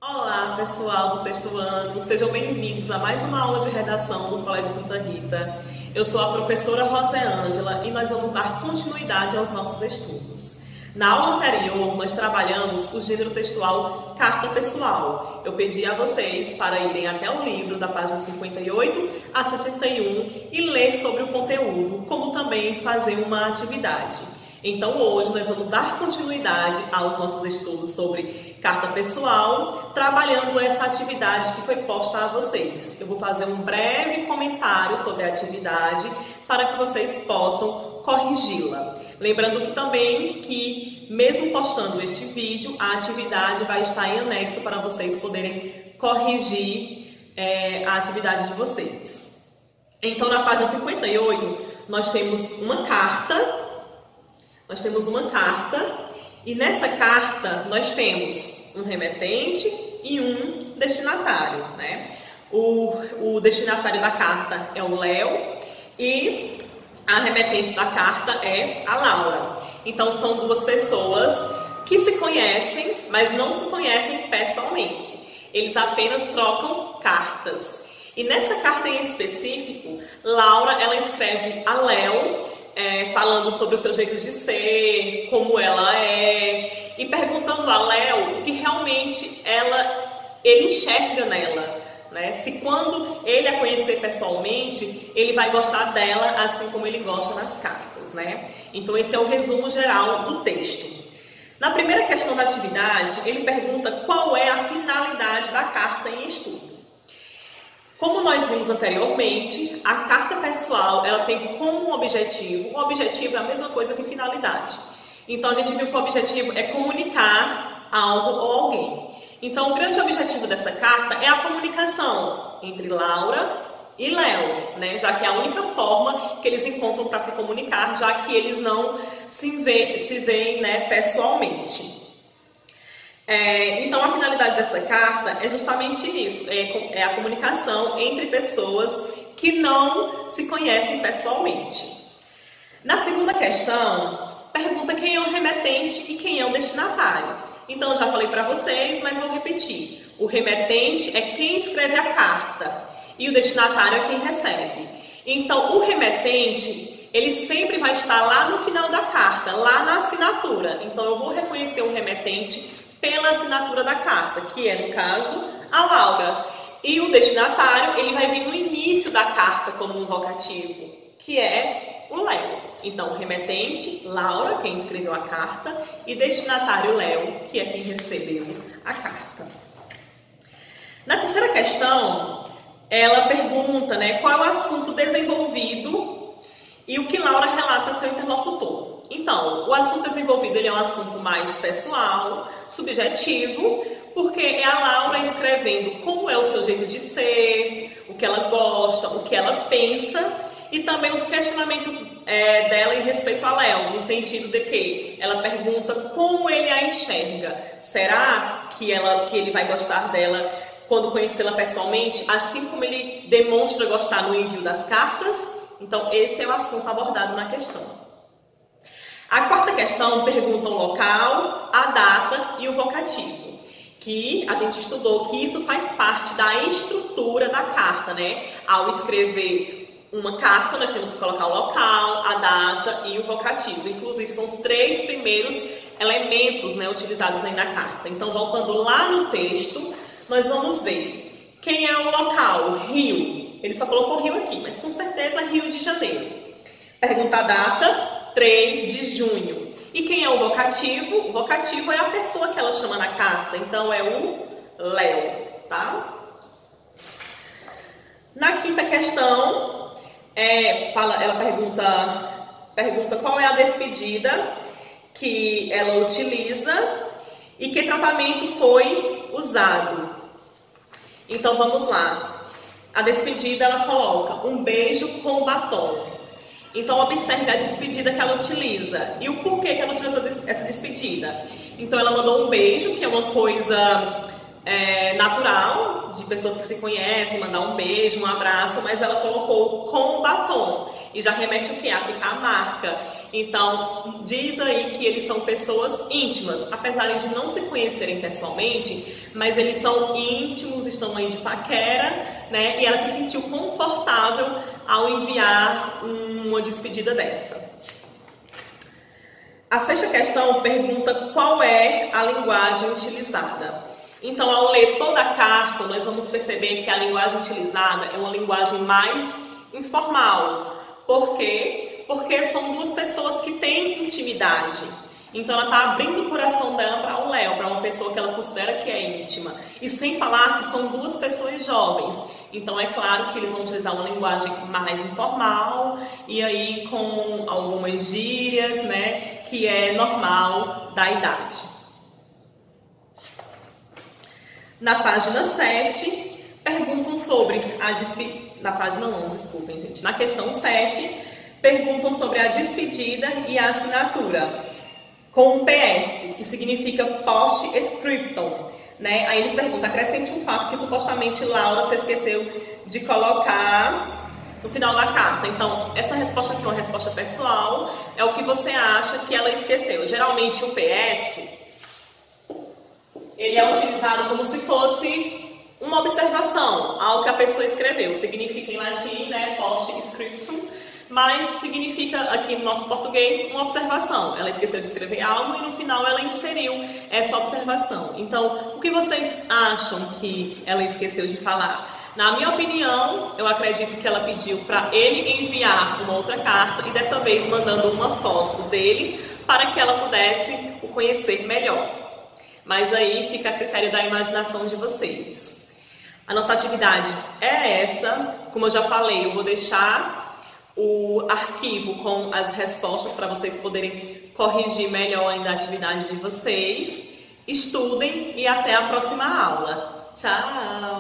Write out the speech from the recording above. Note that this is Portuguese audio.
Olá, pessoal do sexto ano, sejam bem-vindos a mais uma aula de redação do Colégio Santa Rita. Eu sou a professora Rosângela e nós vamos dar continuidade aos nossos estudos. Na aula anterior, nós trabalhamos o gênero textual carta pessoal. Eu pedi a vocês para irem até o livro da página 58 a 61 e ler sobre o conteúdo, como também fazer uma atividade. Então hoje nós vamos dar continuidade aos nossos estudos sobre carta pessoal, trabalhando essa atividade que foi posta a vocês. Eu vou fazer um breve comentário sobre a atividade para que vocês possam corrigi-la. Lembrando que também que, mesmo postando este vídeo, a atividade vai estar em anexo para vocês poderem corrigir a atividade de vocês. Então, na página 58, nós temos uma carta. E nessa carta nós temos um remetente e um destinatário, né? O destinatário da carta é o Léo e a remetente da carta é a Laura. Então são duas pessoas que se conhecem, mas não se conhecem pessoalmente. Eles apenas trocam cartas. E nessa carta em específico, Laura ela escreve a Léo, falando sobre o seu jeito de ser, como ela é, e perguntando a Léo o que realmente ele enxerga nela, né? Se quando ele a conhecer pessoalmente, ele vai gostar dela assim como ele gosta nas cartas, né? Então esse é o resumo geral do texto. Na primeira questão da atividade, ele pergunta qual é a finalidade da carta em estudo. Como nós vimos anteriormente, a carta pessoal ela tem como objetivo, o objetivo é a mesma coisa que finalidade. Então a gente viu que o objetivo é comunicar algo ou alguém. Então o grande objetivo dessa carta é a comunicação entre Laura e Léo, né? Já que é a única forma que eles encontram para se comunicar, já que eles não se veem, né, pessoalmente. Então a finalidade dessa carta é justamente isso, é a comunicação entre pessoas que não se conhecem pessoalmente. Na segunda questão, pergunta quem é o remetente e quem é o destinatário. Então eu já falei para vocês, mas vou repetir. O remetente é quem escreve a carta e o destinatário é quem recebe. Então o remetente, ele sempre vai estar lá no final da carta, lá na assinatura. Então eu vou reconhecer o remetente pela assinatura da carta, que é, no caso, a Laura. E o destinatário, ele vai vir no início da carta como um vocativo, que é o Léo. Então, remetente, Laura, quem escreveu a carta, e destinatário, Léo, que é quem recebeu a carta. Na terceira questão, ela pergunta, né, qual é o assunto desenvolvido e o que Laura relata a seu interlocutor. Então, o assunto desenvolvido ele é um assunto mais pessoal, subjetivo, porque é a Laura escrevendo como é o seu jeito de ser, o que ela gosta, o que ela pensa e também os questionamentos dela em respeito a Léo, no sentido de que ela pergunta como ele a enxerga. Será que ele vai gostar dela quando conhecê-la pessoalmente, assim como ele demonstra gostar no envio das cartas? Então, esse é o assunto abordado na questão. A quarta questão pergunta o local, a data e o vocativo, que a gente estudou que isso faz parte da estrutura da carta, né? Ao escrever uma carta, nós temos que colocar o local, a data e o vocativo. Inclusive, são os três primeiros elementos, né, utilizados aí na carta. Então, voltando lá no texto, nós vamos ver quem é o local, Rio. Ele só colocou Rio aqui, mas com certeza Rio de Janeiro. Pergunta a data, 3 de junho. E quem é o vocativo? O vocativo é a pessoa que ela chama na carta, então é o Léo, tá? Na quinta questão, ela pergunta qual é a despedida que ela utiliza e que tratamento foi usado. Então vamos lá. A despedida ela coloca um beijo com batom. Então observe a despedida que ela utiliza e o porquê que ela utiliza essa despedida. Então ela mandou um beijo, que é uma coisa natural de pessoas que se conhecem, mandar um beijo, um abraço, mas ela colocou com batom e já remete o que? A marca. Então, diz aí que eles são pessoas íntimas, apesar de não se conhecerem pessoalmente, mas eles são íntimos, estão aí de paquera, né? E ela se sentiu confortável ao enviar uma despedida dessa. A sexta questão pergunta qual é a linguagem utilizada. Então, ao ler toda a carta, nós vamos perceber que a linguagem utilizada é uma linguagem mais informal. Por quê? Porque são duas pessoas que têm intimidade. Então, ela está abrindo o coração dela para o Léo, para uma pessoa que ela considera que é íntima. E sem falar que são duas pessoas jovens. Então, é claro que eles vão utilizar uma linguagem mais informal e aí com algumas gírias, né, que é normal da idade. Na página 7, perguntam sobre a despedida. Na página 1, desculpem, gente. Na questão 7, perguntam sobre a despedida e a assinatura, com um PS, que significa post-scriptum, né? Aí eles perguntam, acrescente um fato que supostamente Laura se esqueceu de colocar no final da carta. Então, essa resposta aqui é uma resposta pessoal, é o que você acha que ela esqueceu. Geralmente o PS, ele é utilizado como se fosse uma observação, algo que a pessoa escreveu. Significa em latim, né, post-scriptum, mas significa aqui no nosso português uma observação. Ela esqueceu de escrever algo e no final ela inseriu essa observação. Então, o que vocês acham que ela esqueceu de falar? Na minha opinião, eu acredito que ela pediu para ele enviar uma outra carta e dessa vez mandando uma foto dele para que ela pudesse o conhecer melhor. Mas aí fica a critério da imaginação de vocês. A nossa atividade é essa. Como eu já falei, eu vou deixar o arquivo com as respostas para vocês poderem corrigir melhor ainda a atividade de vocês. Estudem e até a próxima aula. Tchau!